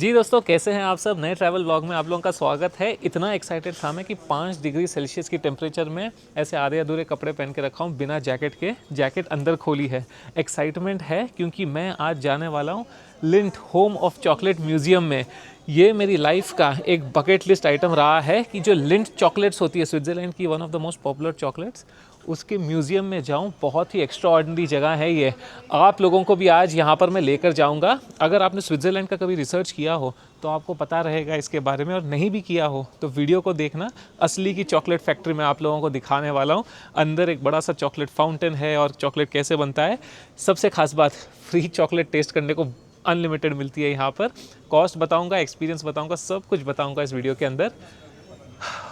जी दोस्तों, कैसे हैं आप सब। नए ट्रैवल व्लॉग में आप लोगों का स्वागत है। इतना एक्साइटेड था मैं कि 5 डिग्री सेल्सियस की टेम्परेचर में ऐसे आधे अधूरे कपड़े पहन के रखा हूँ बिना जैकेट के। जैकेट अंदर खोली है। एक्साइटमेंट है क्योंकि मैं आज जाने वाला हूँ lint home of chocolate museum में। ये मेरी लाइफ का एक बकेट लिस्ट आइटम रहा है कि जो लिंट चॉकलेट्स होती है, स्विट्ज़रलैंड की one of the most popular chocolates, उसके म्यूज़ियम में जाऊं। बहुत ही एक्स्ट्रा ऑर्डिनरी जगह है ये। आप लोगों को भी आज यहाँ पर मैं लेकर जाऊँगा। अगर आपने स्विट्ज़रलैंड का कभी रिसर्च किया हो तो आपको पता रहेगा इसके बारे में, और नहीं भी किया हो तो वीडियो को देखना। असली की चॉकलेट फैक्ट्री मैं आप लोगों को दिखाने वाला हूँ। अंदर एक बड़ा सा चॉकलेट फाउंटेन है और चॉकलेट कैसे बनता है। सबसे खास बात, फ्री चॉकलेट टेस्ट करने को अनलिमिटेड मिलती है यहाँ पर। कॉस्ट बताऊँगा, एक्सपीरियंस बताऊँगा, सब कुछ बताऊँगा इस वीडियो के अंदर।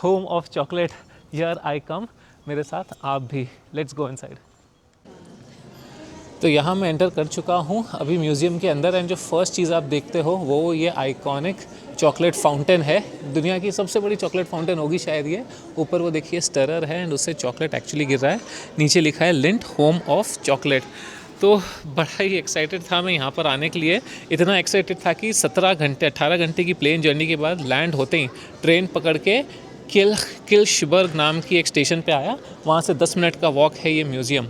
Home of chocolate, here I come. मेरे साथ आप भी। Let's go inside. तो यहाँ मैं एंटर कर चुका हूँ अभी म्यूज़ियम के अंदर। एंड जो फर्स्ट चीज़ आप देखते हो वो ये आइकॉनिक चॉकलेट फाउंटेन है। दुनिया की सबसे बड़ी चॉकलेट फाउंटेन होगी शायद ये। ऊपर वो देखिए स्टरर है एंड उससे चॉकलेट एक्चुअली गिर रहा है। नीचे लिखा है लिंट होम ऑफ चॉकलेट। तो बड़ा ही एक्साइटेड था मैं यहाँ पर आने के लिए। इतना एक्साइटेड था कि 18 घंटे की प्लेन जर्नी के बाद लैंड होते ही ट्रेन पकड़ के किल्शबर्ग नाम की एक स्टेशन पे आया। वहाँ से 10 मिनट का वॉक है ये म्यूज़ियम।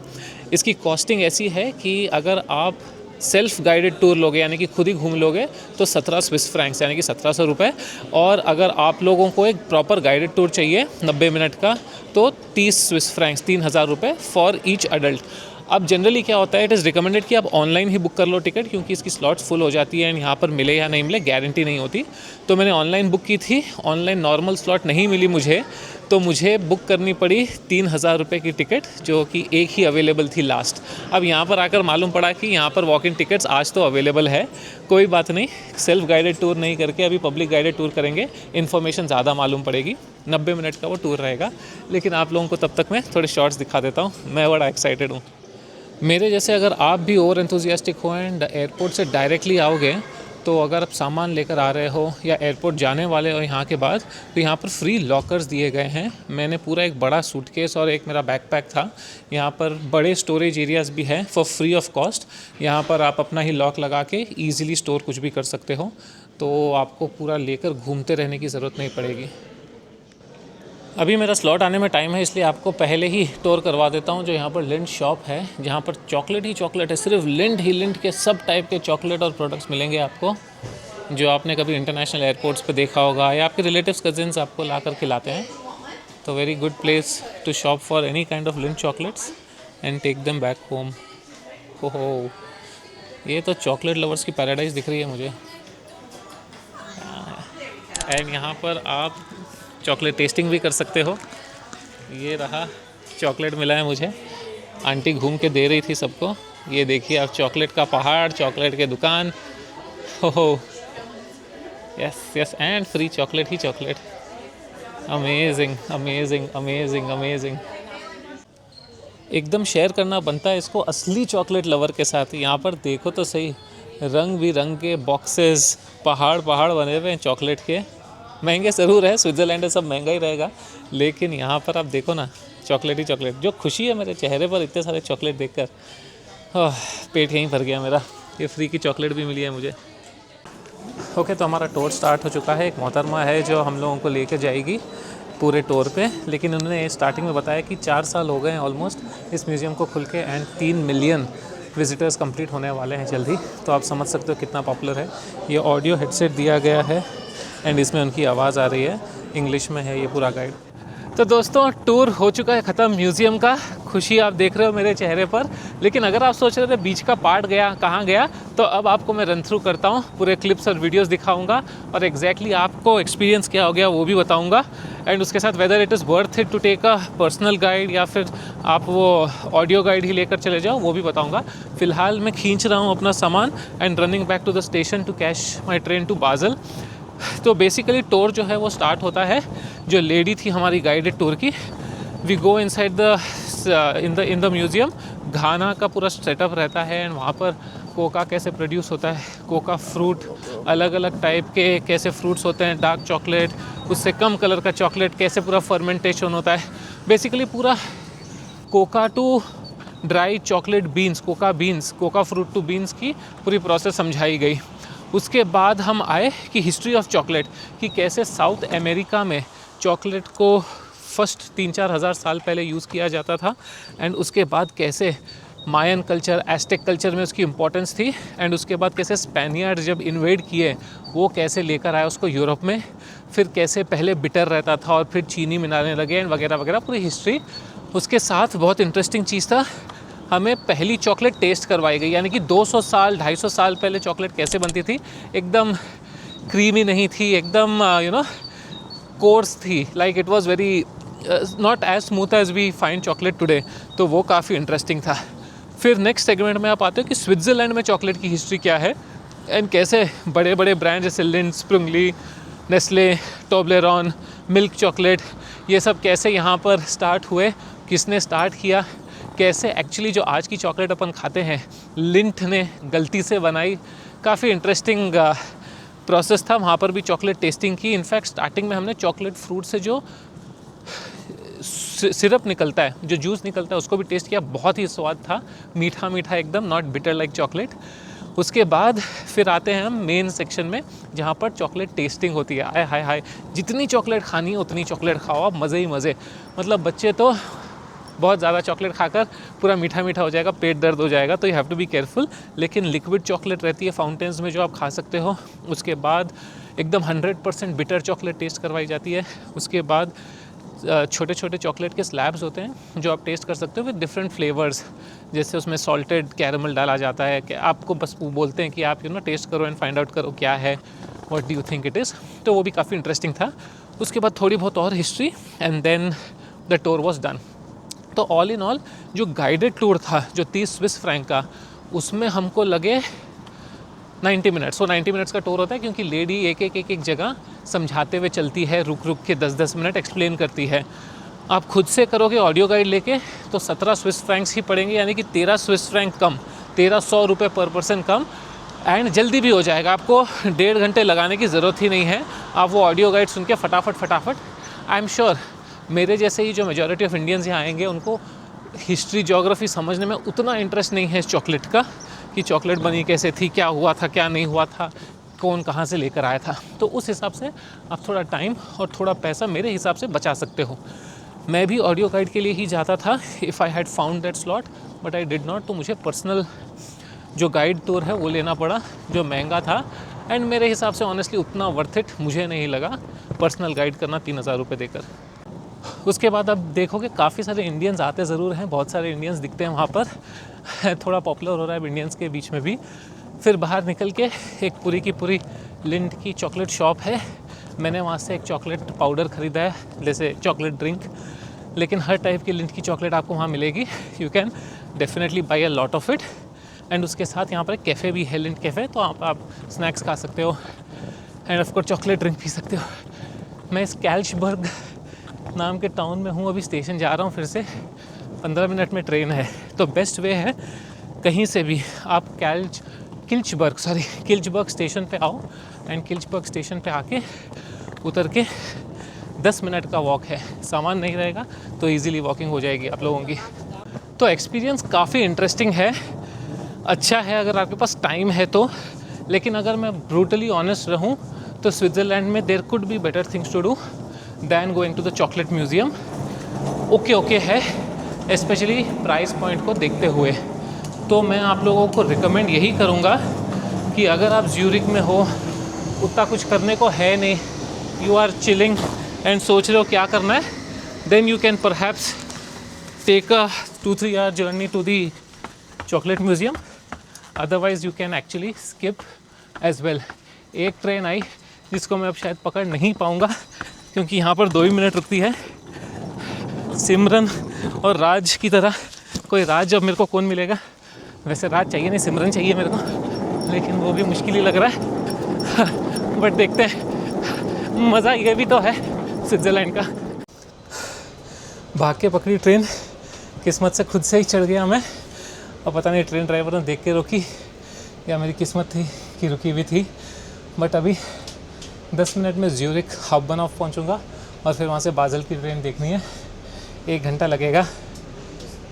इसकी कॉस्टिंग ऐसी है कि अगर आप सेल्फ गाइडेड टूर लोगे यानी कि खुद ही घूम लोगे तो 17 स्विस फ्रैंक्स यानी कि 1700 रुपये। और अगर आप लोगों को एक प्रॉपर गाइडेड टूर चाहिए 90 मिनट का तो 30 स्विस फ्रैंक्स 3000 रुपये फॉर ईच अडल्ट। अब जनरली क्या होता है, इट इज़ रिकमेंडेड कि आप ऑनलाइन ही बुक कर लो टिकट, क्योंकि इसकी स्लॉट्स फुल हो जाती है एंड यहाँ पर मिले या नहीं मिले गारंटी नहीं होती। तो मैंने ऑनलाइन बुक की थी। ऑनलाइन नॉर्मल स्लॉट नहीं मिली मुझे, तो मुझे बुक करनी पड़ी 3000 रुपये की टिकट, जो कि एक ही अवेलेबल थी लास्ट। अब यहाँ पर आकर मालूम पड़ा कि यहाँ पर वॉक इन टिकट्स आज तो अवेलेबल है। कोई बात नहीं, सेल्फ गाइडेड टूर नहीं करके अभी पब्लिक गाइडेड टूर करेंगे, इन्फॉर्मेशन ज़्यादा मालूम पड़ेगी। 90 मिनट का वो टूर रहेगा। लेकिन आप लोगों को तब तक मैं थोड़े शॉर्ट्स दिखा देता हूँ। मैं बड़ा एक्साइटेड हूँ। मेरे जैसे अगर आप भी ओवर एंथुजियास्टिक हो एंड एयरपोर्ट से डायरेक्टली आओगे, तो अगर आप सामान लेकर आ रहे हो या एयरपोर्ट जाने वाले हो यहाँ के बाद, तो यहाँ पर फ्री लॉकर्स दिए गए हैं। मैंने पूरा एक बड़ा सूटकेस और एक मेरा बैकपैक था। यहाँ पर बड़े स्टोरेज एरियाज़ भी हैं फॉर फ्री ऑफ कॉस्ट। यहाँ पर आप अपना ही लॉक लगा के ईजिली स्टोर कुछ भी कर सकते हो, तो आपको पूरा लेकर घूमते रहने की ज़रूरत नहीं पड़ेगी। अभी मेरा स्लॉट आने में टाइम है, इसलिए आपको पहले ही टूर करवा देता हूँ। जो यहाँ पर लिंट शॉप है, जहाँ पर चॉकलेट ही चॉकलेट है, सिर्फ लिंट ही लिंट के सब टाइप के चॉकलेट और प्रोडक्ट्स मिलेंगे आपको, जो आपने कभी इंटरनेशनल एयरपोर्ट्स पे देखा होगा या आपके रिलेटिव्स कजिन्स आपको ला कर खिलाते हैं। तो very good place to shop for any kind of Lindt chocolates and take them back home. हो, ये तो चॉकलेट लवर्स की पैराडाइज दिख रही है मुझे। एंड यहाँ पर आप चॉकलेट टेस्टिंग भी कर सकते हो। ये रहा, चॉकलेट मिला है मुझे। आंटी घूम के दे रही थी सबको। ये देखिए आप, चॉकलेट का पहाड़, चॉकलेट के दुकान। हो, yes yes, and free chocolate he chocolate. Amazing amazing amazing amazing. एकदम शेयर करना बनता है इसको असली चॉकलेट लवर के साथ। यहाँ पर देखो तो सही, रंग बिरंग के बॉक्सेस, पहाड़ पहाड़ बने हुए हैं चॉकलेट के। महंगे ज़रूर है, स्विट्ज़रलैंड है, सब महंगा ही रहेगा, लेकिन यहाँ पर आप देखो ना, चॉकलेट ही चॉकलेट। जो खुशी है मेरे चेहरे पर इतने सारे चॉकलेट देखकर, पेट यहीं भर गया मेरा। ये फ्री की चॉकलेट भी मिली है मुझे। ओके, तो हमारा टूर स्टार्ट हो चुका है। एक मोहतरमा है जो हम लोगों को लेकर जाएगी पूरे टूर पे। लेकिन उन्होंने स्टार्टिंग में बताया कि 4 साल हो गए हैं ऑलमोस्ट इस म्यूज़ियम को खुल के, एंड 3 मिलियन विजिटर्स कंप्लीट होने वाले हैं जल्द ही। तो आप समझ सकते हो कितना पॉपुलर है। ये ऑडियो हेडसेट दिया गया है एंड इसमें उनकी आवाज़ आ रही है, इंग्लिश में है ये पूरा गाइड। तो दोस्तों, टूर हो चुका है ख़त्म म्यूज़ियम का। खुशी आप देख रहे हो मेरे चेहरे पर। लेकिन अगर आप सोच रहे थे बीच का पार्ट गया कहाँ गया, तो अब आपको मैं रन थ्रू करता हूँ, पूरे क्लिप्स और वीडियोस दिखाऊंगा और एग्जैक्टली आपको एक्सपीरियंस क्या हो गया वो भी बताऊंगा। एंड उसके साथ whether it is worth it to take a personal guide या फिर आप वो ऑडियो गाइड ही लेकर चले जाओ, वो भी बताऊँगा। फ़िलहाल मैं खींच रहा हूँ अपना सामान and running back to the station to catch my train to Basel. तो बेसिकली टूर जो है वो स्टार्ट होता है, जो लेडी थी हमारी गाइडेड टूर की। We go inside the in the museum. Ghana का पूरा सेटअप रहता है एंड वहाँ पर कोका कैसे प्रोड्यूस होता है, कोका फ्रूट, अलग अलग टाइप के कैसे फ्रूट्स होते हैं, डार्क चॉकलेट, उससे कम कलर का चॉकलेट, कैसे पूरा फर्मेंटेशन होता है। बेसिकली पूरा cocoa to dry chocolate beans, cocoa fruit to beans की पूरी प्रोसेस समझाई गई। उसके बाद हम आए कि हिस्ट्री ऑफ चॉकलेट, कि कैसे साउथ अमेरिका में चॉकलेट को फर्स्ट 3-4 हज़ार साल पहले यूज़ किया जाता था, एंड उसके बाद कैसे मायन कल्चर, एस्टेक कल्चर में उसकी इम्पोर्टेंस थी, एंड उसके बाद कैसे स्पेनियर्ड जब इन्वेड किए वो कैसे लेकर आए उसको यूरोप में, फिर कैसे पहले बिटर रहता था और फिर चीनी मिलाने लगे एंड वगैरह वगैरह, पूरी हिस्ट्री। उसके साथ बहुत इंटरेस्टिंग चीज़ था, हमें पहली चॉकलेट टेस्ट करवाई गई, यानी कि 200 साल 250 साल पहले चॉकलेट कैसे बनती थी, एकदम क्रीमी नहीं थी, एकदम कोर्स थी, like it was very not as smooth as we find chocolate today. तो वो काफ़ी इंटरेस्टिंग था। फिर नेक्स्ट सेगमेंट में आप आते हो कि स्विट्ज़रलैंड में चॉकलेट की हिस्ट्री क्या है, एंड कैसे बड़े बड़े ब्रांड जैसे लिंड, स्प्रिंगली, नेस्ले, टोब्लेरॉन, मिल्क चॉकलेट, ये सब कैसे यहाँ पर स्टार्ट हुए, किसने स्टार्ट किया, कैसे एक्चुअली जो आज की चॉकलेट अपन खाते हैं लिंट ने गलती से बनाई। काफ़ी इंटरेस्टिंग प्रोसेस था। वहाँ पर भी चॉकलेट टेस्टिंग की। इनफैक्ट स्टार्टिंग में हमने चॉकलेट फ्रूट से जो सिरप निकलता है, जो जूस निकलता है, उसको भी टेस्ट किया। बहुत ही स्वाद था, मीठा मीठा एकदम, नॉट बिटर लाइक चॉकलेट। उसके बाद फिर आते हैं हम मेन सेक्शन में, जहाँ पर चॉकलेट टेस्टिंग होती है। आय हाय हाय, जितनी चॉकलेट खानी है उतनी चॉकलेट खाओ आप, मज़े ही मज़े। मतलब बच्चे तो बहुत ज़्यादा चॉकलेट खाकर पूरा मीठा मीठा हो जाएगा, पेट दर्द हो जाएगा, तो you have to be careful. लेकिन लिक्विड चॉकलेट रहती है फाउंटेन्स में जो आप खा सकते हो। उसके बाद एकदम 100% बिटर चॉकलेट टेस्ट करवाई जाती है। उसके बाद छोटे छोटे चॉकलेट के स्लैब्स होते हैं जो आप टेस्ट कर सकते हो विद डिफरेंट फ्लेवर्स, जैसे उसमें सॉल्टेड कैरमल डाला जाता है कि आपको बस वो बोलते हैं कि आप टेस्ट करो एंड फाइंड आउट करो क्या है, what do you think it is. तो वो भी काफ़ी इंटरेस्टिंग था। उसके बाद थोड़ी बहुत और history and then the tour was done. तो ऑल इन ऑल जो गाइडेड टूर था जो 30 स्विस फ्रैंक का, उसमें हमको लगे 90 मिनट्स। वो 90 मिनट्स का टूर होता है क्योंकि लेडी एक जगह समझाते हुए चलती है, रुक रुक के 10-10 मिनट एक्सप्लेन करती है। आप खुद से करोगे ऑडियो गाइड लेके तो 17 स्विस फ्रैंक्स ही पड़ेंगे, यानी कि 13 स्विस फ्रैंक कम, 1300 रुपये पर पर्सन कम, एंड जल्दी भी हो जाएगा। आपको 1.5 घंटे लगाने की ज़रूरत ही नहीं है। आप वो ऑडियो गाइड सुन के फटाफट आई एम श्योर मेरे जैसे ही जो मेजॉरिटी ऑफ इंडियंस यहाँ आएंगे उनको हिस्ट्री ज्योग्राफी समझने में उतना इंटरेस्ट नहीं है इस चॉकलेट का, कि चॉकलेट बनी कैसे थी, क्या हुआ था, क्या नहीं हुआ था, कौन कहाँ से लेकर आया था। तो उस हिसाब से आप थोड़ा टाइम और थोड़ा पैसा मेरे हिसाब से बचा सकते हो। मैं भी ऑडियो गाइड के लिए ही जाता था if I had found that slot, but I did not. तो मुझे पर्सनल जो गाइड टूर है वो लेना पड़ा, जो महंगा था, एंड मेरे हिसाब से ऑनेस्टली उतना वर्थ इट मुझे नहीं लगा पर्सनल गाइड करना 3000 रुपये देकर। उसके बाद अब देखोगे काफ़ी सारे इंडियंस आते ज़रूर हैं, बहुत सारे इंडियंस दिखते हैं वहाँ पर थोड़ा पॉपुलर हो रहा है इंडियंस के बीच में भी। फिर बाहर निकल के एक पूरी की पूरी लिंट की चॉकलेट शॉप है। मैंने वहाँ से एक चॉकलेट पाउडर ख़रीदा है, जैसे चॉकलेट ड्रिंक, लेकिन हर टाइप की लिंट की चॉकलेट आपको वहाँ मिलेगी। You can definitely by a lot of it. And उसके साथ यहाँ पर एक कैफ़े भी है, लिंट कैफ़े, तो आप स्नैक्स खा सकते हो end of course chocolate drink P सकते हो। मैं इस कैल्शबर्ग नाम के टाउन में हूँ, अभी स्टेशन जा रहा हूँ फिर से, 15 मिनट में ट्रेन है। तो बेस्ट वे है कहीं से भी आप किल्चबर्ग स्टेशन पे आओ, एंड किल्चबर्ग स्टेशन पे आके उतर के 10 मिनट का वॉक है। सामान नहीं रहेगा तो इजीली वॉकिंग हो जाएगी आप लोगों की। तो एक्सपीरियंस काफ़ी इंटरेस्टिंग है, अच्छा है अगर आपके पास टाइम है तो। लेकिन अगर मैं ब्रूटली ऑनेस्ट रहूँ तो स्विट्ज़रलैंड में there could be better things to do than going to the chocolate museum. Okay है, स्पेशली प्राइस पॉइंट को देखते हुए। तो मैं आप लोगों को रिकमेंड यही करूँगा कि अगर आप ज्यूरिक में हो, उतना कुछ करने को है नहीं, यू आर चिलिंग एंड सोच रहे हो क्या करना है, then you can perhaps take a 2-3 hour journey to the chocolate museum. Otherwise you can actually skip as well. एक ट्रेन आई जिसको मैं अब शायद पकड़ नहीं पाऊँगा क्योंकि यहाँ पर 2 ही मिनट रुकती है। सिमरन और राज की तरह कोई राज अब मेरे को कौन मिलेगा, वैसे राज चाहिए नहीं, सिमरन चाहिए मेरे को, लेकिन वो भी मुश्किल ही लग रहा है। बट देखते हैं, मज़ा ये भी तो है स्विट्ज़रलैंड का। भाग के पकड़ी ट्रेन, किस्मत से खुद से ही चढ़ गया मैं, और पता नहीं ट्रेन ड्राइवर ने देख के रोकी या मेरी किस्मत थी कि रुकी भी थी। बट अभी 10 मिनट में ज्यूरिक हाफबनहॉफ पहुंचूंगा और फिर वहाँ से बाज़ल की ट्रेन देखनी है। 1 घंटा लगेगा,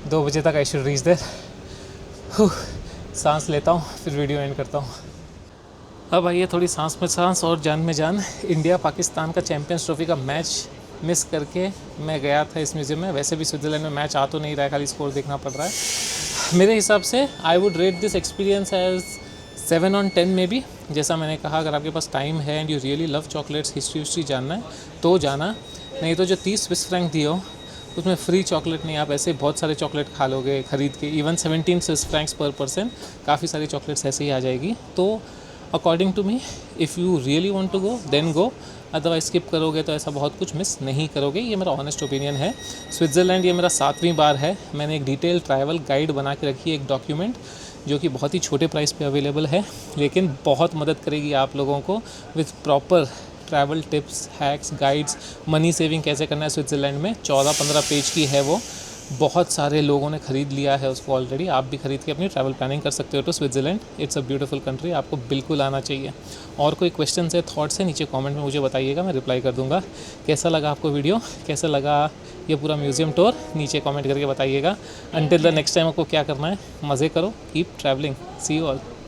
2 बजे तक आई शुड रीच देयर। सांस लेता हूँ, फिर वीडियो एंड करता हूँ। अब आइए थोड़ी सांस में सांस और जान में जान। इंडिया पाकिस्तान का चैम्पियंस ट्रॉफी का मैच मिस करके मैं गया था इस म्यूज़ियम में। वैसे भी स्विट्ज़रलैंड में मैच आ तो नहीं रहा है, खाली स्कोर देखना पड़ रहा है। मेरे हिसाब से I would rate this experience as 7/10 में भी। जैसा मैंने कहा, अगर आपके पास टाइम है and you really love chocolates, history जानना है तो जाना, नहीं तो जो 30 स्विस फ्रैंक दिए हो उसमें फ्री चॉकलेट नहीं, आप ऐसे बहुत सारे चॉकलेट खा लोगे खरीद के। इवन 17 स्विस फ्रैंक्स पर पर्सन, काफ़ी सारी चॉकलेट्स ऐसे ही आ जाएगी। तो according to me, if you really want to go then go, otherwise skip करोगे तो ऐसा बहुत कुछ मिस नहीं करोगे। ये मेरा ऑनेस्ट ओपिनियन है। स्विट्ज़रलैंड ये मेरा 7वीं बार है। मैंने एक डिटेल ट्रैवल गाइड बना के रखी है, एक डॉक्यूमेंट, जो कि बहुत ही छोटे प्राइस पे अवेलेबल है, लेकिन बहुत मदद करेगी आप लोगों को with proper travel tips, hacks, guides. Money saving कैसे करना है स्विट्ज़रलैंड में, 14-15 पेज की है वो। बहुत सारे लोगों ने ख़रीद लिया है उसको ऑलरेडी। आप भी ख़रीद के अपनी ट्रैवल प्लानिंग कर सकते हो to Switzerland. It's a beautiful country, आपको बिल्कुल आना चाहिए। और कोई क्वेश्चन है, थॉट्स है, नीचे कमेंट में मुझे बताइएगा, मैं रिप्लाई कर दूंगा। कैसा लगा आपको वीडियो, कैसा लगा ये पूरा म्यूज़ियम टूर, नीचे कमेंट करके बताइएगा। अंटिल द नेक्स्ट टाइम आपको क्या करना है, मज़े करो, keep travelling, see you all.